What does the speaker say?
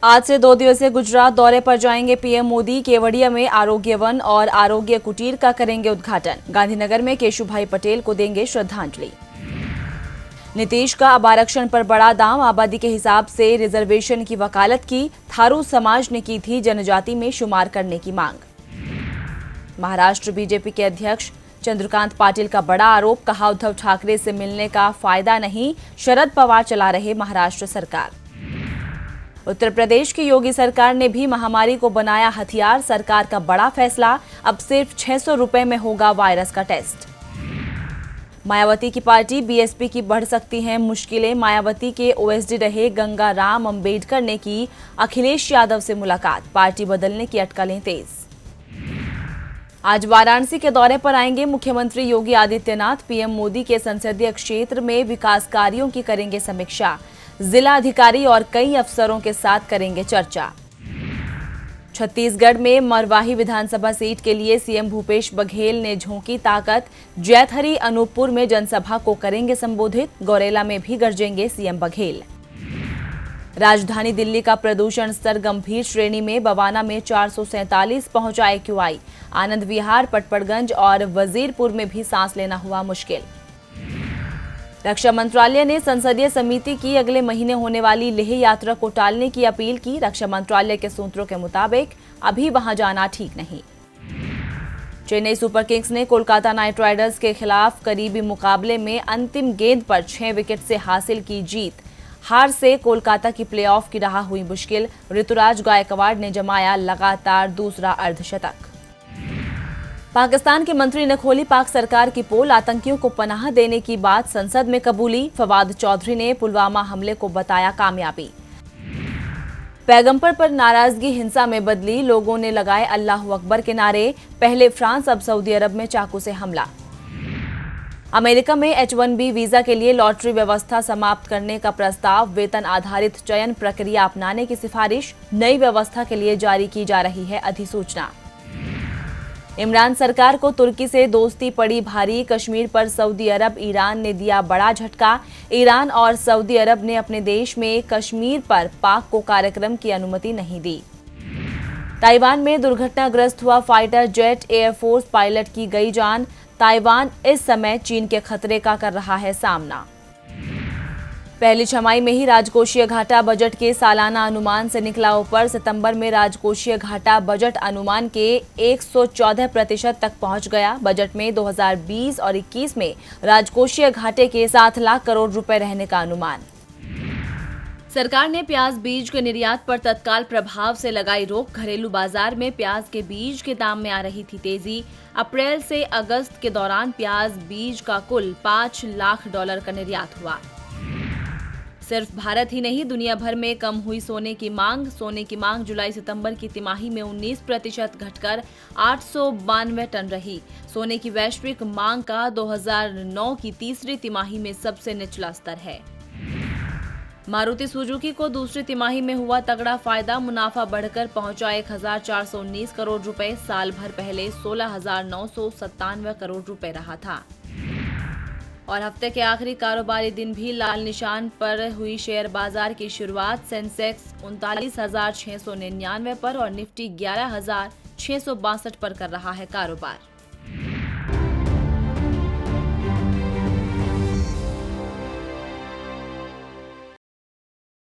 आज से 2 दिवसीय गुजरात दौरे पर जाएंगे पीएम मोदी। केवड़िया में आरोग्य वन और आरोग्य कुटीर का करेंगे उद्घाटन। गांधीनगर में केशुभाई पटेल को देंगे श्रद्धांजलि। नीतीश का अब आरक्षण पर बड़ा दांव। आबादी के हिसाब से रिजर्वेशन की वकालत की। थारू समाज ने की थी जनजाति में शुमार करने की मांग। महाराष्ट्र बीजेपी के अध्यक्ष चंद्रकांत पाटिल का बड़ा आरोप। कहा, उद्धव ठाकरे से मिलने का फायदा नहीं, शरद पवार चला रहे महाराष्ट्र सरकार। उत्तर प्रदेश की योगी सरकार ने भी महामारी को बनाया हथियार। सरकार का बड़ा फैसला, अब सिर्फ 600 रुपए में होगा वायरस का टेस्ट। मायावती की पार्टी बीएसपी की बढ़ सकती हैं मुश्किलें। मायावती के ओएसडी रहे गंगा राम अंबेडकर ने की अखिलेश यादव से मुलाकात। पार्टी बदलने की अटकलें तेज। आज वाराणसी के दौरे पर आएंगे मुख्यमंत्री योगी आदित्यनाथ। पीएम मोदी के संसदीय क्षेत्र में विकास कार्यों की करेंगे समीक्षा। जिला अधिकारी और कई अफसरों के साथ करेंगे चर्चा। छत्तीसगढ़ में मरवाही विधानसभा सीट के लिए सीएम भूपेश बघेल ने झोंकी ताकत। जैतहरी अनूपपुर में जनसभा को करेंगे संबोधित। गौरेला में भी गरजेंगे सीएम बघेल। राजधानी दिल्ली का प्रदूषण स्तर गंभीर श्रेणी में। बवाना में 447 पहुंचा एक्यूआई। आनंद विहार, पटपड़गंज और वजीरपुर में भी सांस लेना हुआ मुश्किल। रक्षा मंत्रालय ने संसदीय समिति की अगले महीने होने वाली लेह यात्रा को टालने की अपील की। रक्षा मंत्रालय के सूत्रों के मुताबिक अभी वहां जाना ठीक नहीं। चेन्नई सुपर किंग्स ने कोलकाता नाइट राइडर्स के खिलाफ करीबी मुकाबले में अंतिम गेंद पर 6 विकेट से हासिल की जीत। हार से कोलकाता की प्लेऑफ की राह हुई मुश्किल। ऋतुराज गायकवाड़ ने जमाया लगातार दूसरा अर्धशतक। पाकिस्तान के मंत्री ने खोली पाक सरकार की पोल। आतंकियों को पनाह देने की बात संसद में कबूली। फवाद चौधरी ने पुलवामा हमले को बताया कामयाबी। पैगंबर पर नाराजगी हिंसा में बदली। लोगों ने लगाए अल्लाहू अकबर के नारे। पहले फ्रांस, अब सऊदी अरब में चाकू से हमला। अमेरिका में H1B वीजा के लिए लॉटरी व्यवस्था समाप्त करने का प्रस्ताव। वेतन आधारित चयन प्रक्रिया अपनाने की सिफारिश। नई व्यवस्था के लिए जारी की जा रही है अधिसूचना। इमरान सरकार को तुर्की से दोस्ती पड़ी भारी। कश्मीर पर सऊदी अरब, ईरान ने दिया बड़ा झटका। ईरान और सऊदी अरब ने अपने देश में कश्मीर पर पाक को कार्यक्रम की अनुमति नहीं दी। ताइवान में दुर्घटनाग्रस्त हुआ फाइटर जेट। एयरफोर्स पायलट की गई जान। ताइवान इस समय चीन के खतरे का कर रहा है सामना। पहली छमाही में ही राजकोषीय घाटा बजट के सालाना अनुमान से निकला ऊपर। सितंबर में राजकोषीय घाटा बजट अनुमान के 114% तक पहुंच गया। बजट में 2020 और 21 में राजकोषीय घाटे के 7 लाख करोड़ रुपए रहने का अनुमान। सरकार ने प्याज बीज के निर्यात पर तत्काल प्रभाव से लगाई रोक। घरेलू बाजार में प्याज के बीज के दाम में आ रही थी तेजी। अप्रैल से अगस्त के दौरान प्याज बीज का कुल $5 लाख का निर्यात हुआ। सिर्फ भारत ही नहीं, दुनिया भर में कम हुई सोने की मांग। सोने की मांग जुलाई-सितंबर की तिमाही में 19% घटकर 892 टन रही। सोने की वैश्विक मांग का 2009 की तीसरी तिमाही में सबसे निचला स्तर है। मारुति सुजुकी को दूसरी तिमाही में हुआ तगड़ा फायदा। मुनाफा बढ़कर पहुंचा 1419 करोड़ रुपए। साल भर पहले 16,997 करोड़ रुपए रहा था। और हफ्ते के आखिरी कारोबारी दिन भी लाल निशान पर हुई शेयर बाजार की शुरुआत। सेंसेक्स 39,699 पर और निफ्टी 11,662 पर कर रहा है कारोबार।